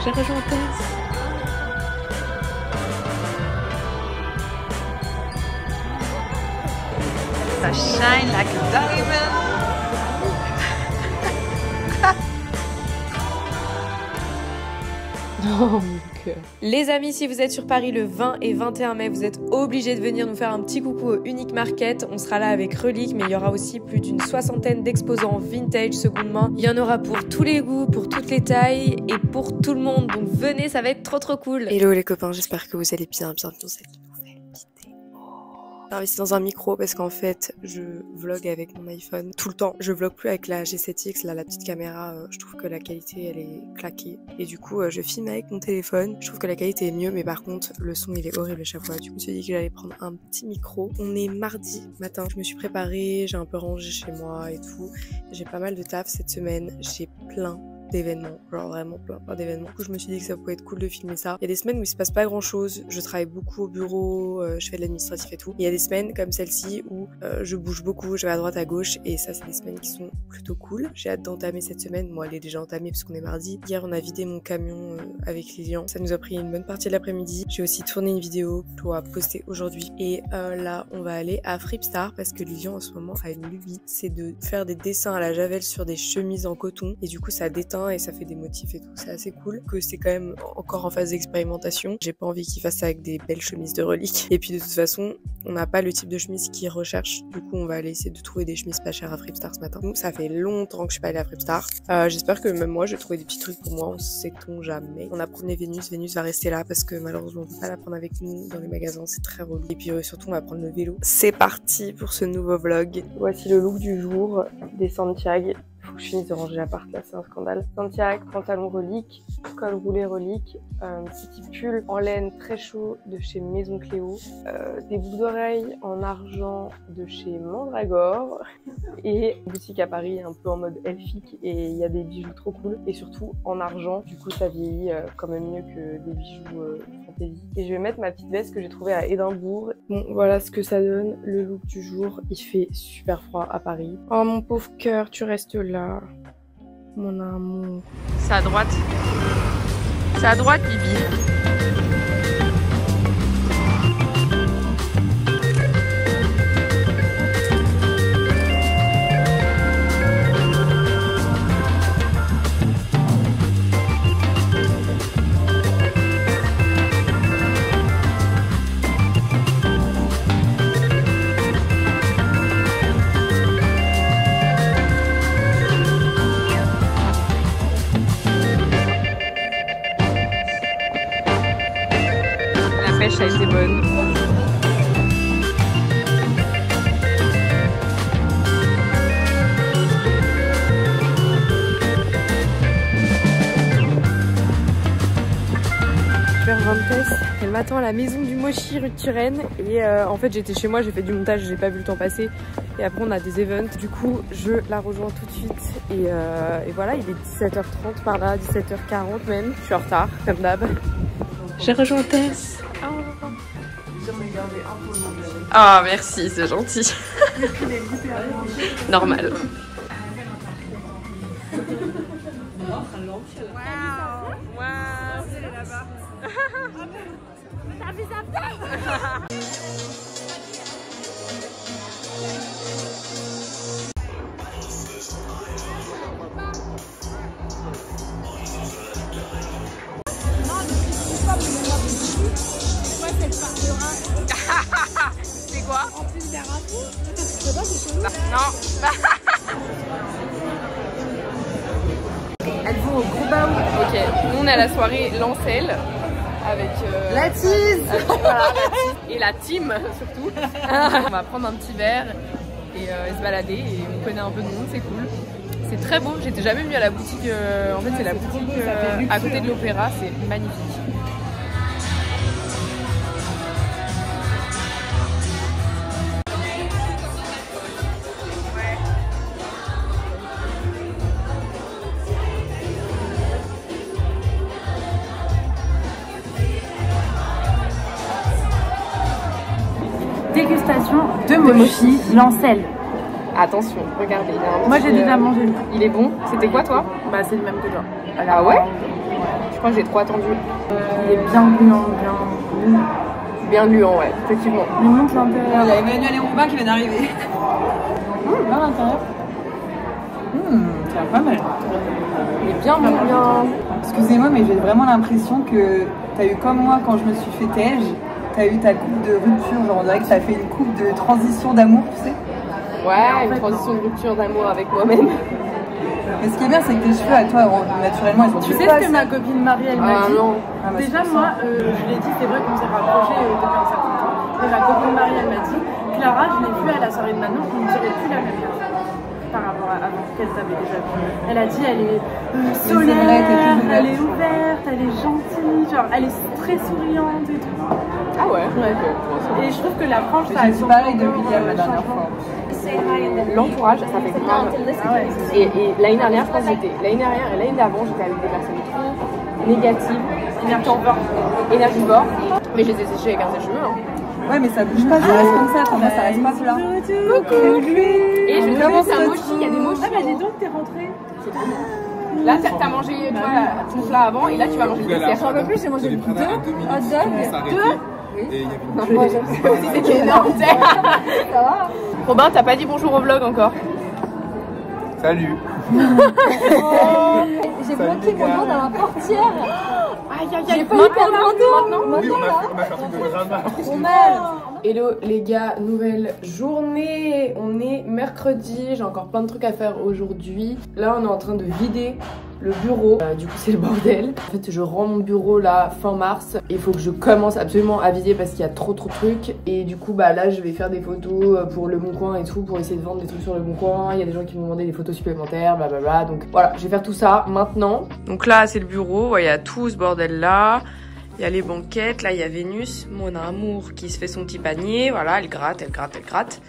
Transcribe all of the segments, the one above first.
J'ai rejoint Tess. Ça shine like a diamond. Oh mon cœur. Les amis, si vous êtes sur Paris le 20 et 21 mai, vous êtes obligés de venir nous faire un petit coucou au Unique Market. On sera là avec Relique, mais il y aura aussi plus d'une 60aine d'exposants vintage seconde main. Il y en aura pour tous les goûts, pour toutes les tailles et pour tout le monde. Donc venez, ça va être trop cool. Hello les copains, j'espère que vous allez bien dans cette nouvelle vidéo. J'ai investi dans un micro parce qu'en fait je vlog avec mon iPhone tout le temps. Je vlog plus avec la G7X, là la petite caméra, je trouve que la qualité elle est claquée. Et du coup je filme avec mon téléphone, je trouve que la qualité est mieux, mais par contre le son il est horrible à chaque fois. Du coup je me suis dit que j'allais prendre un petit micro. On est mardi matin, je me suis préparée, j'ai un peu rangé chez moi et tout. J'ai pas mal de taf cette semaine, j'ai plein d'événements, genre vraiment plein d'événements. Du coup je me suis dit que ça pouvait être cool de filmer ça. Il y a des semaines où il se passe pas grand chose, je travaille beaucoup au bureau, je fais de l'administratif et tout. Et il y a des semaines comme celle-ci où je bouge beaucoup, je vais à droite à gauche, et ça c'est des semaines qui sont plutôt cool. J'ai hâte d'entamer cette semaine, moi elle est déjà entamée parce qu'on est mardi. Hier on a vidé mon camion avec Lilian, ça nous a pris une bonne partie de l'après-midi. J'ai aussi tourné une vidéo que je dois poster aujourd'hui, et là on va aller à Fripstar parce que Lilian en ce moment a une lubie, c'est de faire des dessins à la javel sur des chemises en coton, et du coup ça déteint et ça fait des motifs et tout, c'est assez cool. Que c'est quand même encore en phase d'expérimentation, j'ai pas envie qu'il fasse ça avec des belles chemises de Relique. Et puis de toute façon on n'a pas le type de chemise qu'il recherche, du coup on va aller essayer de trouver des chemises pas chères à Fripstar ce matin. Donc ça fait longtemps que je suis pas allée à Fripstar, j'espère que même moi je vais trouver des petits trucs pour moi, on sait-on jamais. On a promené Vénus va rester là parce que malheureusement on peut pas la prendre avec nous dans les magasins, c'est très relou. Et puis surtout on va prendre le vélo. C'est parti pour ce nouveau vlog. Voici le look du jour des Santiago. Faut que je finisse de ranger l'appart là, c'est un scandale. Santiago, pantalon Relique, col roulé Relique, petit pull en laine très chaud de chez Maison Cléo, des boucles d'oreilles en argent de chez Mandragore, et une boutique à Paris un peu en mode elfique, et il y a des bijoux trop cool, et surtout en argent, du coup ça vieillit quand même mieux que des bijoux fantaisie. Et je vais mettre ma petite veste que j'ai trouvée à Édimbourg. Bon, voilà ce que ça donne, le look du jour. Il fait super froid à Paris. Oh mon pauvre cœur, tu restes là. Mon amour. C'est à droite. C'est à droite, Bibi. Ça a été bonne. Je vais rejoindre Tess. Elle m'attend à la maison du Mochi rue de Turenne. Et en fait j'étais chez moi, j'ai fait du montage, j'ai pas vu le temps passer. Et après on a des events. Du coup je la rejoins tout de suite. Et voilà, il est 17h30 par là, 17h40 même. Je suis en retard, comme d'hab. J'ai rejoint Tess. Ah oh, merci, c'est gentil. Normal. C'est quoi? En plus d'un rapport? Je sais pas, c'est chelou. Non. Elles vont au gros baou. Ok, nous on est à la soirée Lancel avec la tease. Voilà, la tease. Et la team surtout. On va prendre un petit verre et se balader, et on connaît un peu de monde, c'est cool. C'est très beau, j'étais jamais venue à la boutique, en fait c'est la boutique à côté de l'opéra, c'est magnifique. Dégustation de mochi Lancel. Attention, regardez. Moi j'ai déjà mangé. Il est bon. C'était quoi toi? Bah c'est le même que toi. Ah ouais? Je crois que j'ai trop attendu. Il est bien gluant, Bien gluant, ouais, effectivement. Il monte l'intérieur. Il y a Emmanuel et Robin qui viennent d'arriver. Bien l'intérieur. Ça va pas mal. Il est bien bien. Excusez-moi, mais j'ai vraiment l'impression que t'as eu comme moi quand je me suis fait tège. T'as eu ta coupe de rupture, genre on dirait que t'as fait une coupe de transition d'amour, tu sais. Ouais, une transition de rupture d'amour avec moi-même. Mais ce qui est bien, c'est que tes cheveux à toi, naturellement, ils sont Tu sais ce que ma copine Marie, elle m'a dit? non. Déjà, moi, je l'ai dit, c'est vrai qu'on s'est rapprochés depuis un certain temps. Et ma copine Marie, elle m'a dit, Clara, je l'ai vue à la soirée de Manon, on ne dirait plus la même personne par rapport à avant qu'elle t'avait déjà vue. Elle a dit, elle est solaire, elle est ouverte, elle est gentille, genre, elle est très souriante et tout. Ah ouais. Et je trouve que la frange, ça a J'ai pareil de William la dernière fois. L'entourage, ça fait grave. Ah ouais. Et l'année dernière, je pense que j'étais. L'année dernière et l'année d'avant, j'étais avec des personnes trop négatives, énergivores. Mais je les ai séchées avec un sèche-cheveux. Hein. Ouais, mais ça bouge pas, ça reste comme ça, attends, ça reste pas plat. Coucou. Et je vais commencer un mochi, il y a des mochis. Ah, bah dis donc, t'es rentrée. Là, t'as mangé toi, ton plat avant et là, tu vas manger le dessert. J'en peux plus, j'ai mangé 2 hot dogs. 2. Et il y avait une C'était énorme. Ça va. Robin, t'as pas dit bonjour au vlog encore. Salut. J'ai bloqué mon doigt dans la portière. Aïe aïe J'ai aïe. pas eu maintenant. Oui, on a fait un truc de drama. Trop mal. Hello les gars, nouvelle journée. On est mercredi, j'ai encore plein de trucs à faire aujourd'hui. Là on est en train de vider le bureau, du coup c'est le bordel. En fait je rends mon bureau là fin mars. Il faut que je commence absolument à vider parce qu'il y a trop de trucs. Et du coup bah là je vais faire des photos pour le Bon Coin et tout, pour essayer de vendre des trucs sur le Bon Coin. Il y a des gens qui m'ont demandé des photos supplémentaires, blablabla. Donc voilà, je vais faire tout ça maintenant. Donc là c'est le bureau, ouais, il y a tout ce bordel là. Il y a les banquettes, là il y a Vénus, mon amour qui se fait son petit panier, voilà, elle gratte, elle gratte, elle gratte.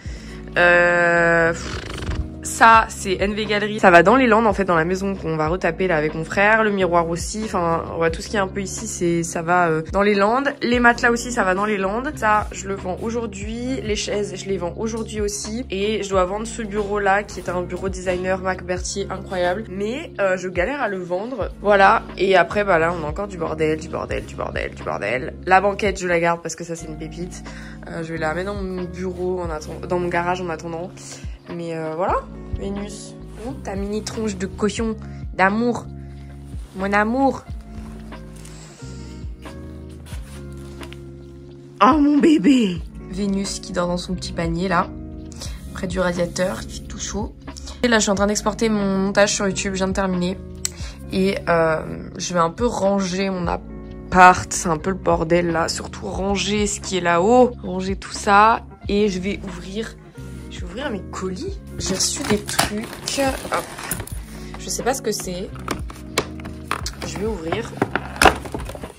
Ça c'est NV Galerie, ça va dans les Landes en fait, dans la maison qu'on va retaper là avec mon frère, le miroir aussi, enfin ouais, tout ce qui est un peu ici ça va dans les Landes. Les matelas aussi ça va dans les Landes, ça je le vends aujourd'hui, les chaises je les vends aujourd'hui aussi. Et je dois vendre ce bureau là qui est un bureau designer Mac Berthier incroyable, mais je galère à le vendre, voilà. Et après bah là on a encore du bordel. La banquette je la garde parce que ça c'est une pépite, je vais la mettre dans mon bureau, dans mon garage en attendant. Mais voilà, Vénus, ta mini tronche de cochon d'amour, mon amour. Oh mon bébé. Vénus qui dort dans son petit panier là, près du radiateur, qui fait tout chaud. Et là je suis en train d'exporter mon montage sur YouTube, je viens de terminer. Et je vais un peu ranger mon appart, c'est un peu le bordel là, surtout ranger ce qui est là-haut, ranger tout ça. Et je vais ouvrir mes colis. J'ai reçu des trucs. Hop. Je sais pas ce que c'est. Je vais ouvrir.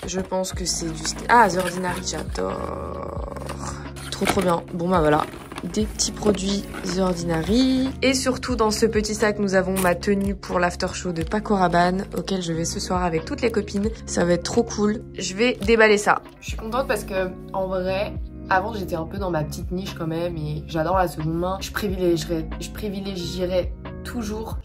Je pense que c'est du... Ah, The Ordinary, j'adore. Trop bien. Bon bah voilà. Des petits produits The Ordinary. Et surtout dans ce petit sac, nous avons ma tenue pour l'after show de Paco Rabanne, auquel je vais ce soir avec toutes les copines. Ça va être trop cool. Je vais déballer ça. Je suis contente parce que, en vrai... Avant, j'étais un peu dans ma petite niche quand même et j'adore la seconde main. Je privilégierais toujours.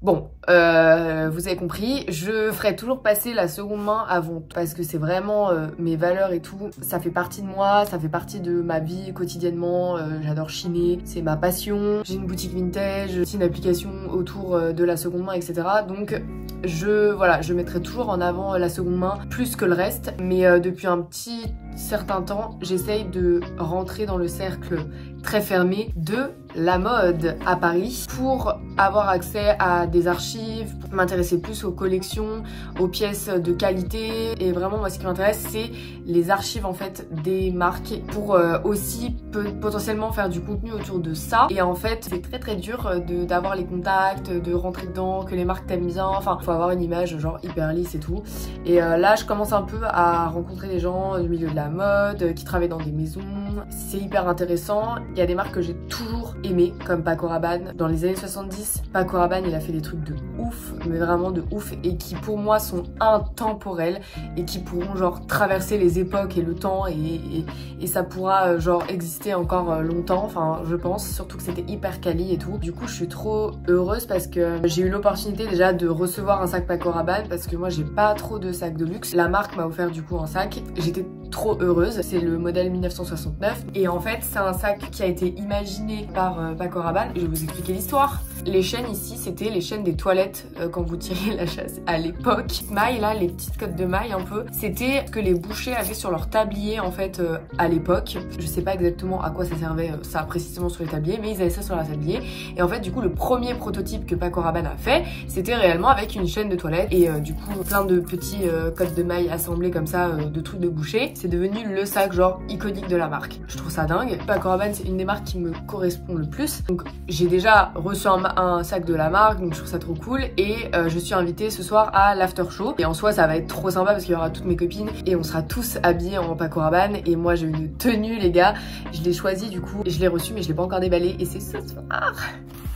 Bon, vous avez compris, je ferai toujours passer la seconde main avant parce que c'est vraiment mes valeurs et tout. Ça fait partie de moi, ça fait partie de ma vie quotidiennement. J'adore chiner, c'est ma passion. J'ai une boutique vintage, c'est une application autour de la seconde main, etc. Donc je mettrai toujours en avant la seconde main plus que le reste. Mais depuis un petit certain temps, j'essaye de rentrer dans le cercle très fermé de la mode à Paris pour avoir accès à des archives, pour m'intéresser plus aux collections, aux pièces de qualité. Et vraiment moi ce qui m'intéresse c'est les archives en fait des marques pour aussi potentiellement faire du contenu autour de ça. Et en fait c'est très dur d'avoir les contacts, de rentrer dedans, que les marques t'aiment bien, enfin faut avoir une image genre hyper lisse et tout. Et là je commence un peu à rencontrer des gens du milieu de la mode qui travaillent dans des maisons, c'est hyper intéressant. Il y a des marques que j'ai toujours aimé comme Paco Rabanne. Dans les années 70, Paco Rabanne il a fait des trucs de ouf, mais vraiment de ouf, et qui pour moi sont intemporels et qui pourront genre traverser les époques et le temps et ça pourra genre exister encore longtemps, enfin je pense, surtout que c'était hyper quali et tout. Du coup je suis trop heureuse parce que j'ai eu l'opportunité déjà de recevoir un sac Paco Rabanne parce que moi j'ai pas trop de sacs de luxe. La marque m'a offert du coup un sac, j'étais trop heureuse. C'est le modèle 1969 et en fait c'est un sac qui a été imaginé par Paco Rabanne et je vais vous expliquer l'histoire. Les chaînes ici c'était les chaînes des toilettes quand vous tiriez la chasse à l'époque. Mailles là, les petites cottes de mailles un peu, c'était ce que les bouchers avaient sur leur tablier en fait à l'époque. Je sais pas exactement à quoi ça servait ça précisément sur les tabliers, mais ils avaient ça sur leur tablier. Et en fait du coup le premier prototype que Paco Rabanne a fait, c'était réellement avec une chaîne de toilette et du coup plein de petits cottes de mailles assemblés comme ça de trucs de boucher. C'est devenu le sac genre iconique de la marque. Je trouve ça dingue. Paco Rabanne c'est une des marques qui me correspond le plus. Donc j'ai déjà reçu un sac de la marque, donc je trouve ça trop cool et je suis invitée ce soir à l'after show et en soi ça va être trop sympa parce qu'il y aura toutes mes copines et on sera tous habillés en Paco Rabanne et moi j'ai une tenue les gars, je l'ai choisie du coup et je l'ai reçue mais je l'ai pas encore déballée et c'est ce soir.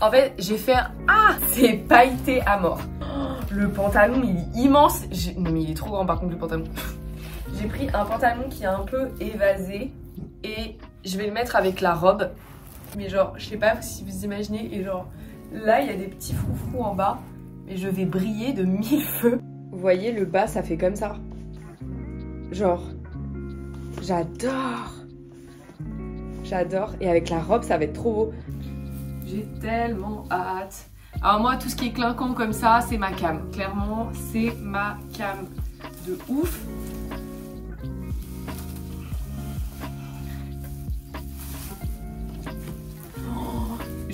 En fait j'ai fait c'est pailleté à mort. Le pantalon il est immense, non mais il est trop grand par contre le pantalon. J'ai pris un pantalon qui est un peu évasé et je vais le mettre avec la robe. Mais genre, je sais pas si vous imaginez, et genre, là il y a des petits froufrous en bas, mais je vais briller de 1000 feux. Vous voyez, le bas ça fait comme ça. Genre, j'adore. J'adore, et avec la robe ça va être trop beau. J'ai tellement hâte. Alors moi, tout ce qui est clinquant comme ça, c'est ma cam. Clairement, c'est ma cam de ouf.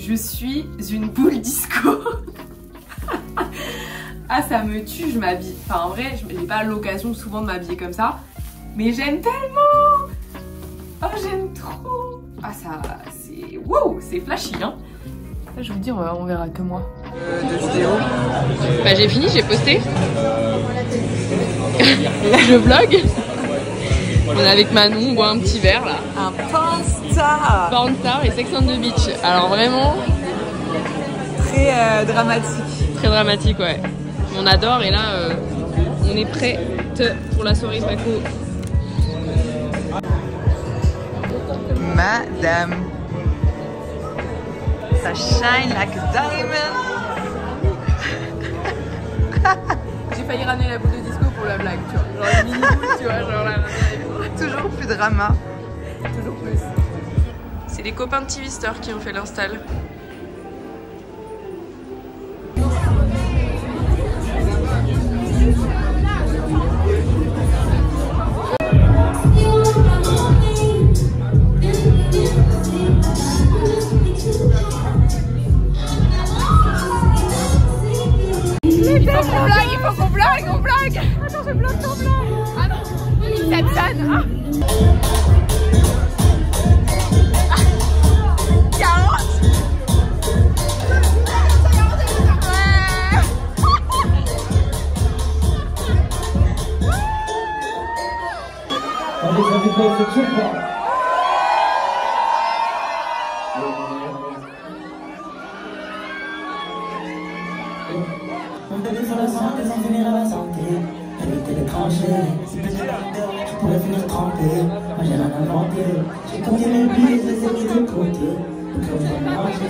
Je suis une boule disco. Ah ça me tue, je m'habille. Enfin en vrai, je n'ai pas l'occasion souvent de m'habiller comme ça. Mais j'aime tellement. Oh j'aime trop. Ah ça c'est... Wow, c'est flashy hein. Là, je vous dis, on verra que moi. De vidéo. Bah j'ai fini, j'ai posté. Je vlog. On est avec Manon, on boit un petit verre là. Un Panstar. Panstar et Sex and the Beach. Alors vraiment... Très dramatique. Très dramatique, ouais. On adore et là, on est prête pour la soirée Paco. Madame. Ça shine like a diamond. J'ai failli ramener la boule de disco pour la blague, tu vois. Genre une mini boule, tu vois, genre la Toujours plus drama. toujours plus. C'est les copains de Twister qui ont fait l'install. Il faut qu'on blague, on blague. Attends, je bloque ton blanc. Ah non, Inception. Ah. 40. On fait des innocents, des en finir à la santé. Éviter les tranchées, si plus de je pourrais finir trempé. Moi j'ai rien inventé. J'ai compté mes billes, je les ai mis de côté. Donc on va manger.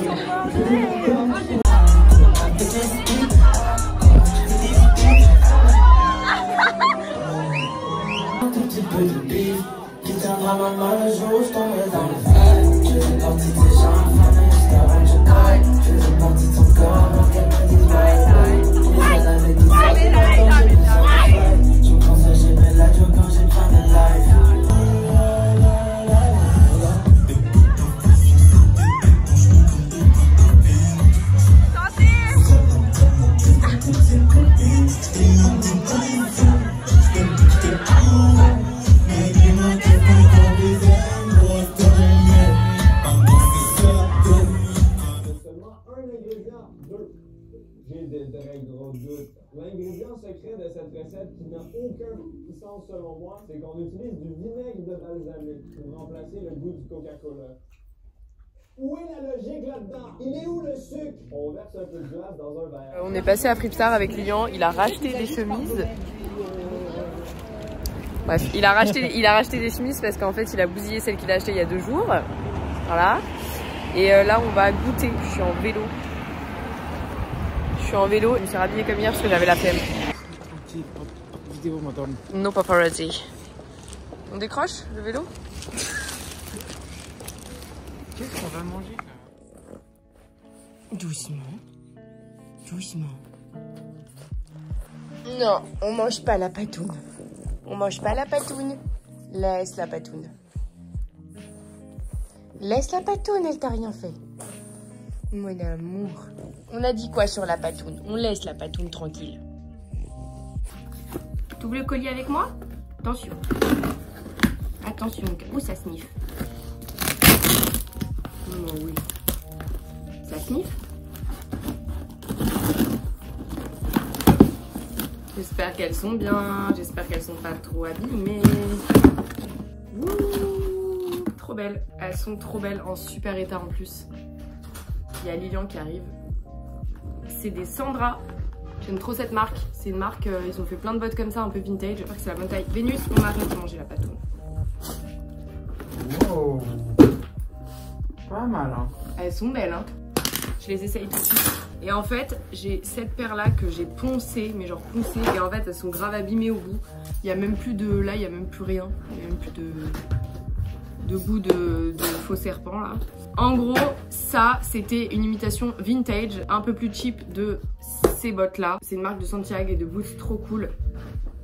Un tout petit peu de bif qui tiendra ma main le jour où je tomberai dans le vide. Je fais partie de ces gens affamés jusqu'à je taille. Je fais partie de son corps avant qu'elle me dise bye bye. Je me pense que j'aimerais la joie quand j'ai pas de life. L'ingrédient secret de cette recette qui n'a aucun sens selon moi, c'est qu'on utilise du vinaigre de balsamique pour remplacer le goût du Coca-Cola. Où est la logique là-dedans? Il est où le sucre? On verse un peu de glace dans un verre. On est passé à Fripstar avec Lilian, il a racheté des chemises. Bref, il a racheté des chemises parce qu'en fait il a bousillé celle qu'il a achetée il y a 2 jours. Voilà. Et là on va goûter, je suis en vélo. Je me suis rhabillée comme hier parce que j'avais la flemme. No paparazzi. On décroche le vélo? Qu'est-ce qu'on va manger là? Doucement. Doucement. Non, on mange pas la patoune. On mange pas la patoune. Laisse la patoune. Laisse la patoune, elle t'a rien fait. Mon amour. On a dit quoi sur la patoune? On laisse la patoune tranquille. T'ouvres le collier avec moi? Attention. Attention. Oh, ça sniffe. Oh oui. Ça sniffe? J'espère qu'elles sont bien. J'espère qu'elles sont pas trop abîmées. Ouh, trop belles. Elles sont trop belles, en super état en plus. Il y a Lilian qui arrive. C'est des Sandra. J'aime trop cette marque. C'est une marque, ils ont fait plein de bottes comme ça, un peu vintage. J'espère que c'est la bonne taille. Vénus, on arrête de manger la patoune. Wow. Pas mal, hein. Elles sont belles, hein. Je les essaye tout de suite. Et en fait, j'ai cette paire là que j'ai poncée, mais genre poncée. Et en fait, elles sont grave abîmées au bout. Il y a même plus de... Là, il y a même plus rien. Il y a même plus de goût de faux serpent là. En gros, ça, c'était une imitation vintage, un peu plus cheap de ces bottes là. C'est une marque de Santiago et de boots trop cool.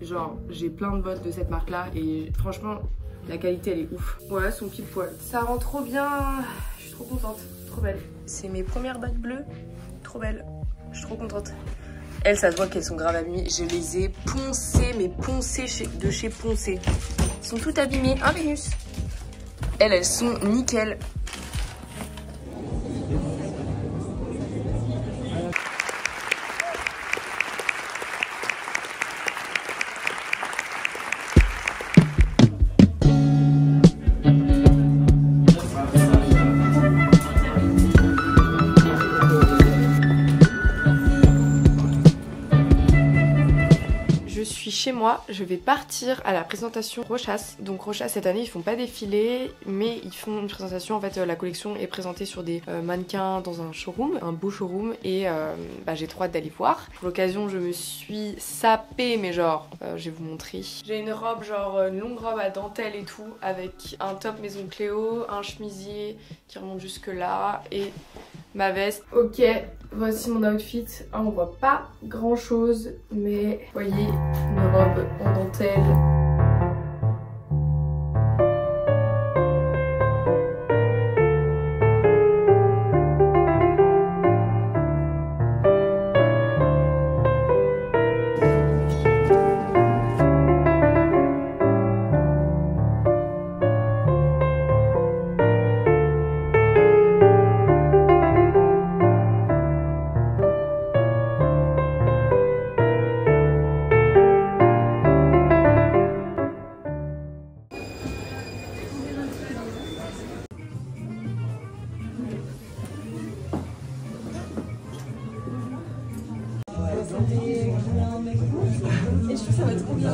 Genre, j'ai plein de bottes de cette marque là et franchement, la qualité elle est ouf. Ouais, son pile poil. Ça rend trop bien. Je suis trop contente. Trop belle. C'est mes premières bottes bleues. Trop belles. Je suis trop contente. Elles, ça se voit qu'elles sont grave abîmées. Je les ai poncées, mais poncées de chez Poncé. Elles sont toutes abîmées. Hein, Vénus? Elles sont nickel. Chez moi, je vais partir à la présentation Rochas. Donc Rochas cette année ils font pas défilé, mais ils font une présentation. En fait la collection est présentée sur des mannequins dans un showroom, un beau showroom, et j'ai trop hâte d'aller voir. Pour l'occasion je me suis sapée, mais genre je vais vous montrer. J'ai une robe genre une longue robe à dentelle et tout, avec un top Maison Cléo, un chemisier qui remonte jusque là et ma veste. Ok, voici mon outfit. Ah, on voit pas grand chose, mais voyez, une robe en dentelle. Et je trouve que ça va trop bien.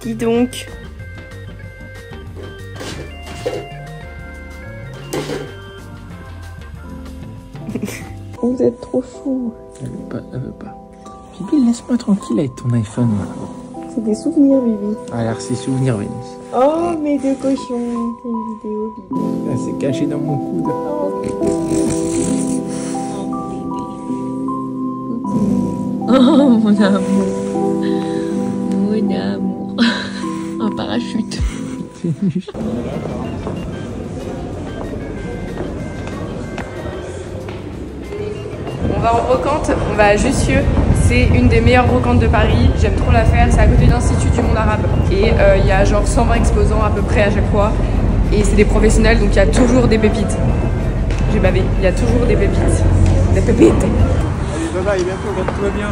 Dis donc. Vous êtes trop chou. Elle veut pas. Bibi, laisse-moi tranquille avec ton iPhone. C'est des souvenirs, Bibi. Alors, c'est souvenirs, Vénus. Oh, mes deux cochons. C'est une vidéo, Bibi. Là, c'est caché dans mon coude. Oh, mon amour. Mon amour. Un parachute. On va en brocante, on va à Jussieu. C'est une des meilleures brocantes de Paris. J'aime trop la faire. C'est à côté de l'Institut du monde arabe. Et il y a genre 120 exposants à peu près à chaque fois. Et c'est des professionnels, donc il y a toujours des pépites. J'ai bavé, il y a toujours des pépites. Des pépites. Allez, bye bye, bientôt, tout va bien.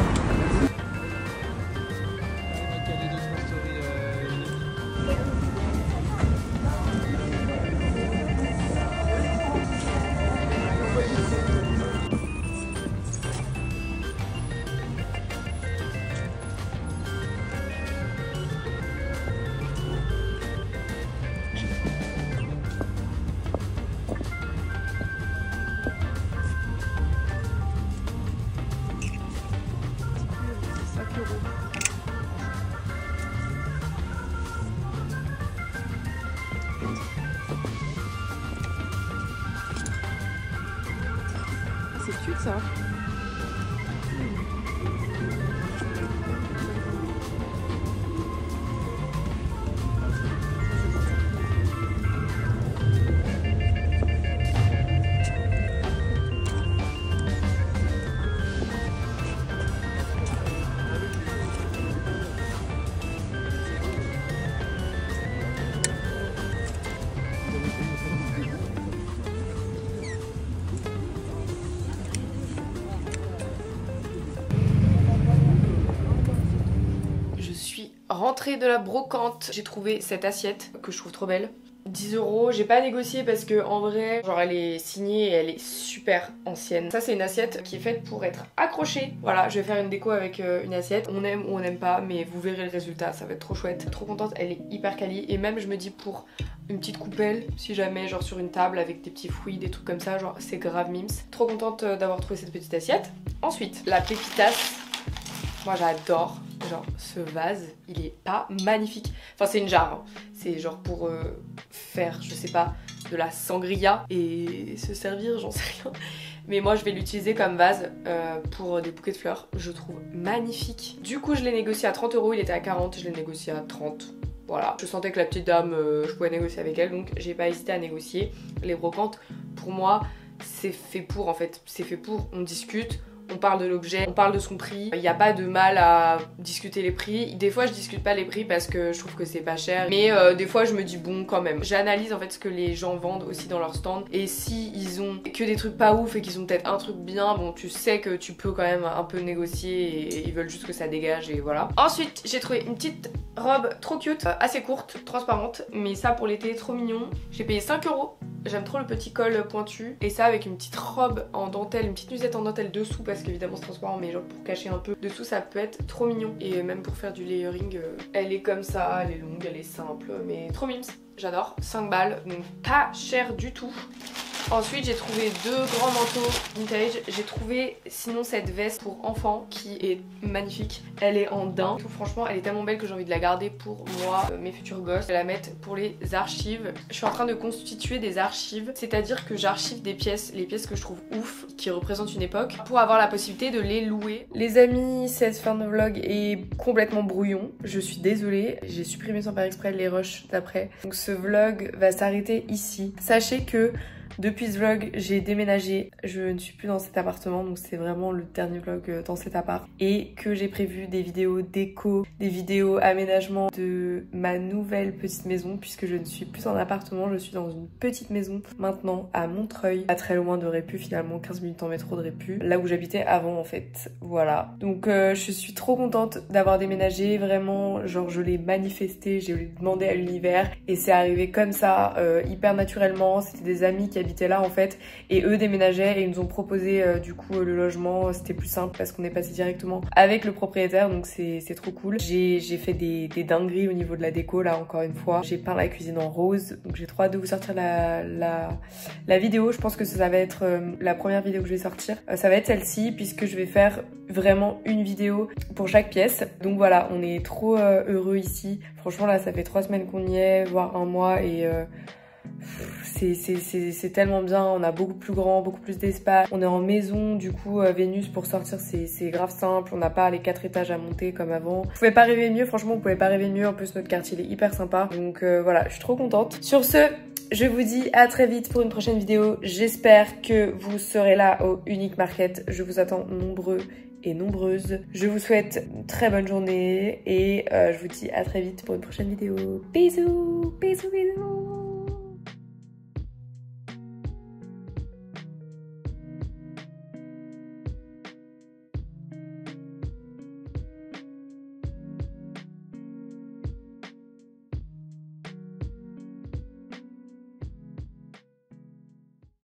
C'est cute ça. Rentrée de la brocante, j'ai trouvé cette assiette que je trouve trop belle. 10 €, j'ai pas négocié parce que en vrai, genre elle est signée et elle est super ancienne. Ça c'est une assiette qui est faite pour être accrochée. Voilà, je vais faire une déco avec une assiette. On aime ou on n'aime pas, mais vous verrez le résultat, ça va être trop chouette. Trop contente, elle est hyper quali. Et même je me dis pour une petite coupelle, si jamais genre sur une table avec des petits fruits, des trucs comme ça, genre c'est grave mims. Trop contente d'avoir trouvé cette petite assiette. Ensuite, la pépitas. Moi j'adore, genre ce vase, il est pas magnifique. Enfin c'est une jarre, hein. C'est genre pour faire, je sais pas, de la sangria et se servir, j'en sais rien. Mais moi je vais l'utiliser comme vase pour des bouquets de fleurs, je trouve magnifique. Du coup je l'ai négocié à 30 €, il était à 40, je l'ai négocié à 30. Voilà, je sentais que la petite dame, je pouvais négocier avec elle, donc j'ai pas hésité à négocier. Les brocantes, pour moi, c'est fait pour en fait, c'est fait pour, on discute. On parle de l'objet, on parle de son prix. Il n'y a pas de mal à discuter les prix. Des fois je discute pas les prix parce que je trouve que c'est pas cher. Mais des fois je me dis bon quand même. J'analyse en fait ce que les gens vendent aussi dans leur stand. Et si ils ont que des trucs pas ouf et qu'ils ont peut-être un truc bien, bon tu sais que tu peux quand même un peu négocier et ils veulent juste que ça dégage et voilà. Ensuite j'ai trouvé une petite robe trop cute, assez courte, transparente. Mais ça pour l'été, trop mignon. J'ai payé 5 €. J'aime trop le petit col pointu. Et ça avec une petite robe en dentelle, une petite nuisette en dentelle dessous parce qu'évidemment c'est transparent mais genre pour cacher un peu dessous ça peut être trop mignon. Et même pour faire du layering, elle est comme ça, elle est longue, elle est simple mais trop mimes. J'adore, 5 balles, donc pas cher du tout. Ensuite j'ai trouvé 2 grands manteaux vintage. J'ai trouvé sinon cette veste pour enfants qui est magnifique. Elle est en daim. Franchement elle est tellement belle que j'ai envie de la garder pour moi, mes futurs gosses. Je vais la mettre pour les archives. Je suis en train de constituer des archives. C'est-à-dire que j'archive des pièces, les pièces que je trouve ouf, qui représentent une époque, pour avoir la possibilité de les louer. Les amis, cette fin de vlog est complètement brouillon. Je suis désolée. J'ai supprimé sans faire exprès les rushs d'après. Donc ce vlog va s'arrêter ici. Sachez que depuis ce vlog, j'ai déménagé, je ne suis plus dans cet appartement, donc c'est vraiment le dernier vlog dans cet appart. Et que j'ai prévu des vidéos déco, des vidéos aménagement de ma nouvelle petite maison, puisque je ne suis plus en appartement, je suis dans une petite maison maintenant à Montreuil, pas très loin de Répu finalement, 15 minutes en métro de Répu, là où j'habitais avant en fait, voilà. Donc je suis trop contente d'avoir déménagé, vraiment, genre je l'ai manifesté, j'ai demandé à l'univers et c'est arrivé comme ça, hyper naturellement. C'était des amis qui habitaient là en fait et eux déménageaient et ils nous ont proposé du coup le logement. C'était plus simple parce qu'on est passé directement avec le propriétaire, donc c'est trop cool. J'ai fait des dingueries au niveau de la déco là, encore une fois. J'ai peint la cuisine en rose, donc j'ai trop hâte de vous sortir la vidéo. Je pense que ça va être la première vidéo que je vais sortir. Ça va être celle-ci puisque je vais faire vraiment une vidéo pour chaque pièce. Donc voilà, on est trop heureux ici. Franchement là ça fait 3 semaines qu'on y est, voire 1 mois et c'est tellement bien. On a beaucoup plus grand, beaucoup plus d'espace. On est en maison, du coup Vénus pour sortir c'est grave simple. On n'a pas les 4 étages à monter comme avant. Vous pouvez pas rêver mieux, franchement vous pouvez pas rêver mieux. En plus notre quartier il est hyper sympa. Donc voilà, je suis trop contente. Sur ce, je vous dis à très vite pour une prochaine vidéo. J'espère que vous serez là au Unique Market. Je vous attends nombreux et nombreuses. Je vous souhaite une très bonne journée et je vous dis à très vite pour une prochaine vidéo. Bisous, bisous, bisous.